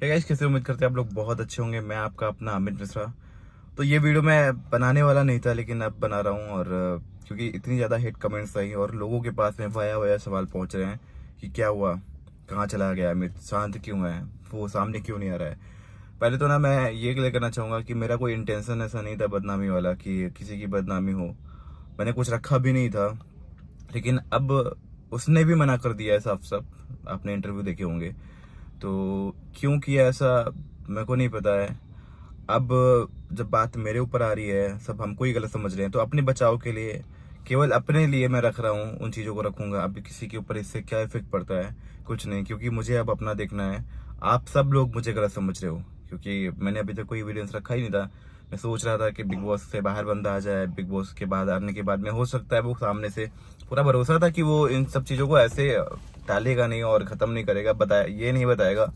तो गाइस, कैसे उम्मीद करते हैं आप लोग बहुत अच्छे होंगे। मैं आपका अपना अमित मिश्रा। तो ये वीडियो मैं बनाने वाला नहीं था, लेकिन अब बना रहा हूँ। और क्योंकि इतनी ज़्यादा हेट कमेंट्स आई और लोगों के पास में वाया वाया सवाल पहुँच रहे हैं कि क्या हुआ, कहाँ चला गया अमित, शांत क्यों है, वो सामने क्यों नहीं आ रहा है। पहले तो ना मैं ये क्लियर करना चाहूँगा कि मेरा कोई इंटेंशन ऐसा नहीं था बदनामी वाला, कि किसी की बदनामी हो। मैंने कुछ रखा भी नहीं था, लेकिन अब उसने भी मना कर दिया है साफ साफ। आपने इंटरव्यू देखे होंगे। तो क्यों किया ऐसा मेरे को नहीं पता है। अब जब बात मेरे ऊपर आ रही है, सब हमको ही गलत समझ रहे हैं, तो अपने बचाव के लिए, केवल अपने लिए मैं रख रहा हूँ, उन चीज़ों को रखूंगा। अब किसी के ऊपर इससे क्या इफेक्ट पड़ता है, कुछ नहीं, क्योंकि मुझे अब अपना देखना है। आप सब लोग मुझे गलत समझ रहे हो, क्योंकि मैंने अभी तक कोई एविडेंस रखा ही नहीं था। मैं सोच रहा था कि बिग बॉस से बाहर बंदा आ जाए, बिग बॉस के बाद आने के बाद में हो सकता है वो सामने से, पूरा भरोसा था कि वो इन सब चीज़ों को ऐसे टालेगा नहीं और ख़त्म नहीं करेगा। बताया ये नहीं बताएगा।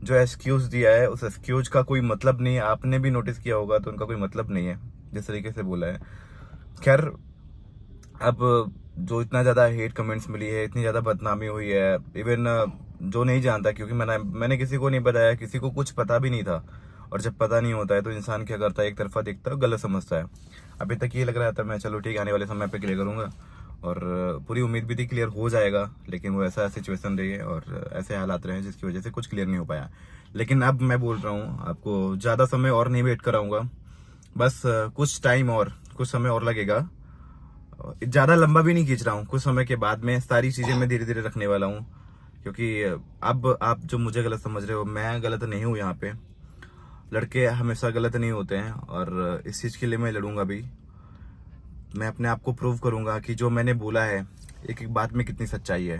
जो एक्सक्यूज दिया है उस एक्सक्यूज का कोई मतलब नहीं है। आपने भी नोटिस किया होगा, तो उनका कोई मतलब नहीं है जिस तरीके से बोला है। खैर, अब जो इतना ज़्यादा हेट कमेंट्स मिली है, इतनी ज़्यादा बदनामी हुई है, इवन जो नहीं जानता, क्योंकि मैंने किसी को नहीं बताया, किसी को कुछ पता भी नहीं था। और जब पता नहीं होता है तो इंसान क्या करता है, एक तरफा देखता है, गलत समझता है। अभी तक ये लग रहा था मैं चलो ठीक है, आने वाले समय पे क्लियर करूंगा, और पूरी उम्मीद भी थी क्लियर हो जाएगा। लेकिन वो ऐसा सिचुएशन रही है और ऐसे हालात रहे हैं जिसकी वजह से कुछ क्लियर नहीं हो पाया। लेकिन अब मैं बोल रहा हूँ आपको, ज़्यादा समय और नहीं वेट कराऊंगा। बस कुछ टाइम और, कुछ समय और लगेगा। ज़्यादा लंबा भी नहीं खींच रहा हूँ। कुछ समय के बाद में सारी चीज़ें मैं धीरे धीरे रखने वाला हूँ, क्योंकि अब आप जो मुझे गलत समझ रहे हो, मैं गलत नहीं हूँ यहाँ पे। लड़के हमेशा गलत नहीं होते हैं, और इस चीज़ के लिए मैं लड़ूंगा भी। मैं अपने आप को प्रूव करूंगा कि जो मैंने बोला है, एक एक बात में कितनी सच्चाई है।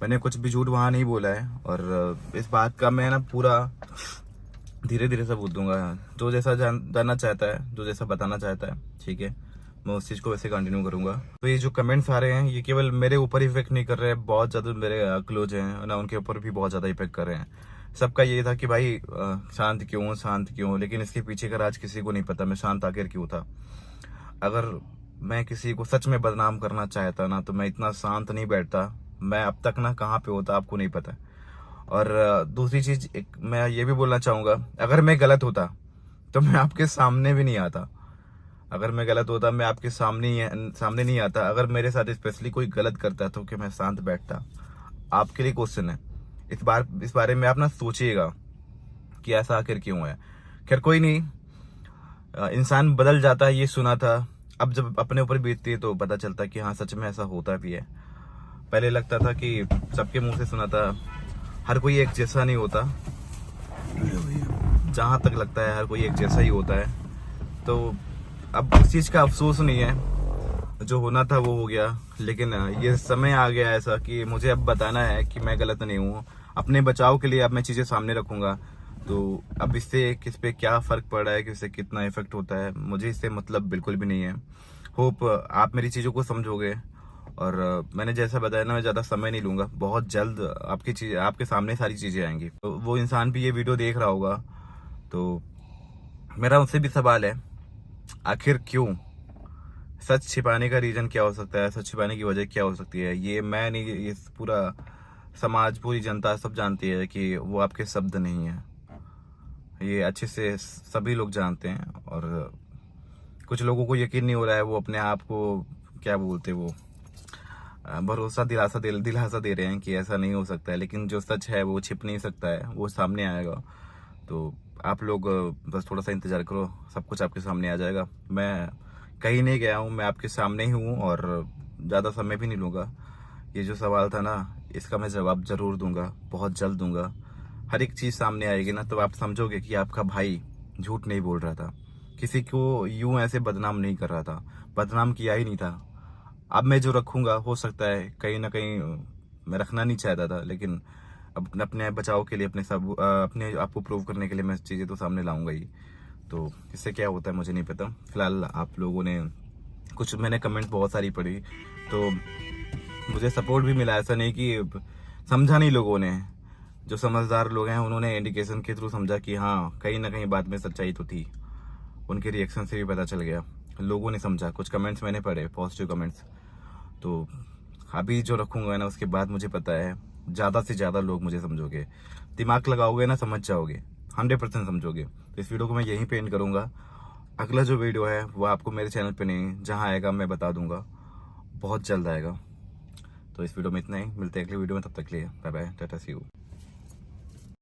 मैंने कुछ भी झूठ वहाँ नहीं बोला है, और इस बात का मैं ना पूरा धीरे धीरे से बोल दूंगा। जो जैसा जानना चाहता है, जो जैसा बताना चाहता है, ठीक है, मैं उस चीज़ को वैसे कंटिन्यू करूंगा। तो ये जो कमेंट्स आ रहे हैं, ये केवल मेरे ऊपर इफेक्ट नहीं कर रहे हैं, बहुत ज़्यादा मेरे क्लोज हैं ना, उनके ऊपर भी बहुत ज़्यादा इफेक्ट कर रहे हैं। सबका ये था कि भाई शांत क्यों, शांत क्यों, लेकिन इसके पीछे का राज किसी को नहीं पता, मैं शांत आखिर क्यों था। अगर मैं किसी को सच में बदनाम करना चाहता ना, तो मैं इतना शांत नहीं बैठता। मैं अब तक ना कहाँ पे होता आपको नहीं पता। और दूसरी चीज, एक मैं ये भी बोलना चाहूंगा, अगर मैं गलत होता तो मैं आपके सामने भी नहीं आता। अगर मैं गलत होता, मैं आपके सामने नहीं आता। अगर मेरे साथ स्पेशली कोई गलत करता तो क्या मैं शांत बैठता? आपके लिए क्वेश्चन है। इस बारे में आप ना सोचिएगा कि ऐसा आखिर क्यों है। खैर कोई नहीं, इंसान बदल जाता है, ये सुना था। अब जब अपने ऊपर बीतती है तो पता चलता है कि हाँ, सच में ऐसा होता भी है। पहले लगता था कि सबके मुंह से सुना था, हर कोई एक जैसा नहीं होता। जहां तक लगता है हर कोई एक जैसा ही होता है। तो अब उस चीज का अफसोस नहीं है, जो होना था वो हो गया। लेकिन ये समय आ गया ऐसा कि मुझे अब बताना है कि मैं गलत नहीं हूँ। अपने बचाव के लिए अब मैं चीजें सामने रखूंगा। तो अब इससे किस पे क्या फर्क पड़ रहा है, किससे कितना इफेक्ट होता है, मुझे इससे मतलब बिल्कुल भी नहीं है। होप आप मेरी चीजों को समझोगे। और मैंने जैसा बताया ना, मैं ज्यादा समय नहीं लूंगा, बहुत जल्द आपके सामने सारी चीजें आएंगी। तो वो इंसान भी ये वीडियो देख रहा होगा। तो मेरा उससे भी सवाल है, आखिर क्यों? सच छिपाने का रीजन क्या हो सकता है, सच छिपाने की वजह क्या हो सकती है? ये मैं नहीं, ये पूरा समाज, पूरी जनता सब जानती है कि वो आपके शब्द नहीं है। ये अच्छे से सभी लोग जानते हैं। और कुछ लोगों को यकीन नहीं हो रहा है, वो अपने आप को क्या बोलते, वो भरोसा दिलासा दे रहे हैं कि ऐसा नहीं हो सकता है। लेकिन जो सच है वो छिप नहीं सकता है, वो सामने आएगा। तो आप लोग बस थोड़ा सा इंतजार करो, सब कुछ आपके सामने आ जाएगा। मैं कहीं नहीं गया हूँ, मैं आपके सामने ही हूँ, और ज़्यादा समय भी नहीं लूँगा। ये जो सवाल था ना, इसका मैं जवाब जरूर दूंगा, बहुत जल्द दूंगा। हर एक चीज़ सामने आएगी ना, तो आप समझोगे कि आपका भाई झूठ नहीं बोल रहा था, किसी को यूं ऐसे बदनाम नहीं कर रहा था, बदनाम किया ही नहीं था। अब मैं जो रखूंगा, हो सकता है कहीं ना कहीं मैं रखना नहीं चाहता था, लेकिन अब अपने बचाव के लिए, अपने आप को प्रूव करने के लिए मैं चीज़ें तो सामने लाऊंगा ही। तो इससे क्या होता है मुझे नहीं पता। फिलहाल आप लोगों ने कुछ, मैंने कमेंट बहुत सारी पढ़ी, तो मुझे सपोर्ट भी मिला। ऐसा नहीं कि समझा नहीं लोगों ने। जो समझदार लोग हैं उन्होंने इंडिकेशन के थ्रू समझा कि हाँ, कहीं ना कहीं बात में सच्चाई तो थी। उनके रिएक्शन से भी पता चल गया, लोगों ने समझा। कुछ कमेंट्स मैंने पढ़े, पॉजिटिव कमेंट्स। तो अभी जो रखूंगा ना, उसके बाद मुझे पता है ज़्यादा से ज़्यादा लोग मुझे समझोगे। दिमाग लगाओगे ना समझ जाओगे, 100% समझोगे। तो इस वीडियो को मैं यहीं पे एंड करूंगा। अगला जो वीडियो है वो आपको मेरे चैनल पे नहीं, जहां आएगा मैं बता दूंगा, बहुत जल्द आएगा। तो इस वीडियो में इतना ही, मिलते हैं अगले वीडियो में, तब तक के लिए bye bye, tata, see you.